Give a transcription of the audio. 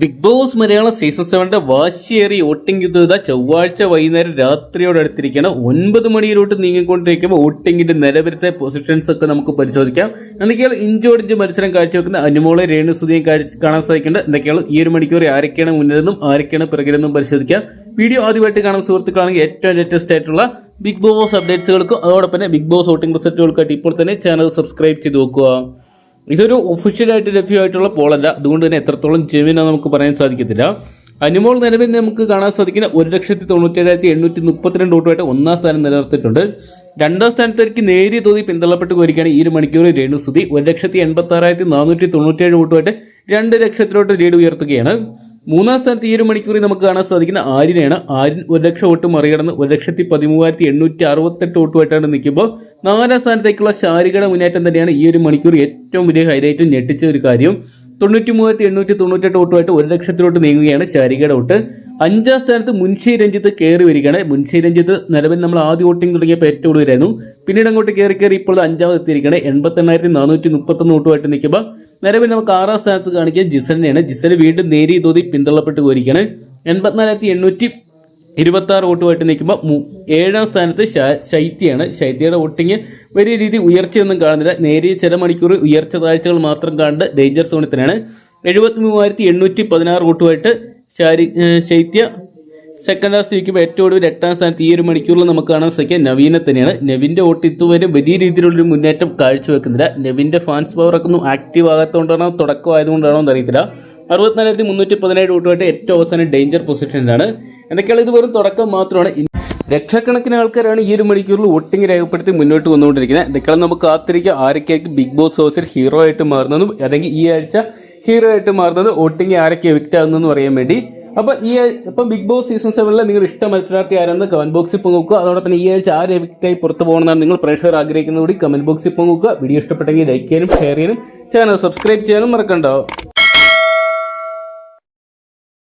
Big boss Malayalam season 7 വാശിയേറിയ voting യുദ്ധ ചൊവ്വാഴ്ച വൈകുന്നേരം രാത്രിയോട് അടുത്തിരിക്കുകയാണ്. 9 മണിയിലോട്ട് നീങ്ങിക്കൊണ്ടിരിക്കുമ്പോൾ വോട്ടിംഗിന്റെ നിലവിലത്തെ പൊസിഷൻസ് ഒക്കെ നമുക്ക് പരിശോധിക്കാം. എന്തൊക്കെയാണ് ഇഞ്ചോടിഞ്ച് മത്സരം കാഴ്ചവെക്കുന്ന അനുമോളെ രേണുസുതിയും കാണാൻ സാധിക്കേണ്ടത്. എന്തൊക്കെയാണ് ഈ ഒരു മണിക്കൂർ ആരൊക്കെയാണ് മുന്നിലെന്നും ആരൊക്കെയാണ് പിറകിലെന്നും പരിശോധിക്കാം. വീഡിയോ ആദ്യമായിട്ട് കാണുന്ന സുഹൃത്തുക്കളാണെങ്കിൽ ഏറ്റവും ലേറ്റസ്റ്റ് ആയിട്ടുള്ള ബിഗ് ബോസ് അപ്ഡേറ്റ്സുകൾക്കും അതോടൊപ്പം തന്നെ ബിഗ് ബോസ് വോട്ടിംഗ് റിസൾട്ടുകൾക്കായിട്ട് ഇപ്പോൾ തന്നെ ചാനൽ സബ്സ്ക്രൈബ് ചെയ്ത് നോക്കുക. ഇതൊരു ഒഫീഷ്യലായിട്ട് ലഭ്യമായിട്ടുള്ള പോളല്ല, അതുകൊണ്ട് തന്നെ എത്രത്തോളം ജെനുവിനാണെന്ന് നമുക്ക് പറയാൻ സാധിക്കത്തില്ല. അനുമോൾ നിലവിൽ നമുക്ക് കാണാൻ സാധിക്കുന്ന 1,97,832 വോട്ടുമായിട്ട് ഒന്നാം സ്ഥാനം നിലനിർത്തിയിട്ടുണ്ട്. രണ്ടാം സ്ഥാനത്തേക്ക് നേരിയ തോതിൽ പിന്തള്ളപ്പെട്ട് പോയിരിക്കുകയാണ് ഈ ഒരു മണിക്കൂർ രേണുസുതി. 1,86,497 വോട്ടുമായിട്ട് 2 ലക്ഷത്തിലോട്ട് ലീഡ് ഉയർത്തുകയാണ്. മൂന്നാം സ്ഥാനത്ത് ഈ ഒരു മണിക്കൂറിൽ നമുക്ക് കാണാൻ സാധിക്കുന്ന ആര്യനെയാണ്. ആര്യൻ 1 ലക്ഷം വോട്ട് മറികടന്ന് 1,13,868 വോട്ടുമായിട്ടാണ് നിൽക്കുമ്പോൾ നാലാം സ്ഥാനത്തേക്കുള്ള ശാരികയുടെ മുന്നേറ്റം തന്നെയാണ് ഈ ഒരു മണിക്കൂർ ഏറ്റവും വലിയ ഹൈലൈറ്റും ഞെട്ടിച്ച ഒരു കാര്യം. 93,898 വോട്ടുമായിട്ട് 1 ലക്ഷത്തിലോട്ട് നീങ്ങുകയാണ് ശാരികയുടെ വോട്ട്. അഞ്ചാം സ്ഥാനത്ത് മുൻഷി രഞ്ജിത്ത് കയറി വരികയാണ്. മുൻഷി രഞ്ജിത്ത് നിലവിൽ നമ്മൾ ആദ്യ വോട്ടിംഗ് തുടങ്ങിയപ്പോൾ ഏറ്റവും കൂടുതലായിരുന്നു. പിന്നീട് അങ്ങോട്ട് കയറി ഇപ്പോൾ 5ാമത് എത്തിയിരിക്കുകയാണ്. 88,431 വോട്ടുമായിട്ട് നിൽക്കുമ്പോൾ നിലവിൽ നമുക്ക് 6ാം സ്ഥാനത്ത് കാണിക്കുക ജിസലിനെയാണ്. ജിസൽ വീണ്ടും നേരിയ തോതിൽ പിന്തള്ളപ്പെട്ട് പോയിരിക്കുകയാണ്. 84,826 വോട്ടുമായിട്ട് നിൽക്കുമ്പോൾ 7ാം സ്ഥാനത്ത് ശൈത്യയാണ്. ശൈത്യയുടെ വോട്ടിങ് വലിയ രീതി ഉയർച്ചയൊന്നും കാണുന്നില്ല. നേരിയ ചില മണിക്കൂർ ഉയർച്ച താഴ്ചകൾ മാത്രം കാണുന്നത് ഡേഞ്ചർ സോണിൽ തന്നെയാണ്. 73,816 വോട്ടുമായിട്ട് ശൈത്യ സെക്കൻഡ് ലാസ്റ്റ് നിൽക്കുമ്പോൾ ഏറ്റവും ഒടുവിൽ 8ാം സ്ഥാനത്ത് ഈ ഒരു മണിക്കൂറിൽ നമുക്ക് കാണാൻ സാധിക്കുക നവീനെ തന്നെയാണ്. നവിന്റെ വോട്ട് ഇതുവരെ വലിയ രീതിയിലുള്ളൊരു മുന്നേറ്റം കാഴ്ചവെക്കുന്നില്ല. നവിന്റെ ഫാൻസ് പവറൊക്കെ ഒന്നും ആക്റ്റീവ് ആകാത്തതുകൊണ്ടാണോ തുടക്കമായതുകൊണ്ടാണോ എന്നറിയത്തില്ല. 64,317 വോട്ടുമായിട്ട് ഏറ്റവും അവസാനം ഡേഞ്ചർ പൊസിഷനിലാണ്. എന്തൊക്കെയാണ് ഇത് വെറും തുടക്കം മാത്രമാണ്. ലക്ഷക്കണക്കിന് ആൾക്കാരാണ് ഈ ഒരു മണിക്കൂറിൽ വോട്ടിംഗ് രേഖപ്പെടുത്തി മുന്നോട്ട് വന്നുകൊണ്ടിരിക്കുന്നത്. എന്തൊക്കെയാണ് നമുക്ക് കാത്തിരിക്കുക ആരൊക്കെയായിരിക്കും ബിഗ് ബോസ് ഹൗസിൽ ഹീറോ ആയിട്ട് മാറുന്നതും അല്ലെങ്കിൽ ഈ ആഴ്ച ഹീറോ ആയിട്ട് മാറുന്നത് വോട്ടിംഗ് ആരൊക്കെ എവിക്റ്റ് ആകുന്നതെന്ന് പറയാൻ വേണ്ടി. അപ്പം ബിഗ് ബോസ് സീസൺ 7 നിങ്ങളുടെ ഇഷ്ട മത്സരാർത്ഥി ആരാണെന്ന് കമന്റ് ബോക്സിൽ പങ്കുവെക്കുക. അതോടൊപ്പം ഈ ആഴ്ച ആര് എവിക്റ്റായി പുറത്തു പോകണമെന്നാണ് നിങ്ങൾ പ്രേക്ഷകർ ആഗ്രഹിക്കുന്നത് കൂടി കമന്റ് ബോക്സിൽ പങ്കുവെക്കുക. വീഡിയോ ഇഷ്ടപ്പെട്ടെങ്കിൽ ലൈക്ക് ചെയ്യാനും ഷെയർ ചെയ്യാനും ചാനൽ സബ്സ്ക്രൈബ് ചെയ്യാനും മറക്കണ്ട.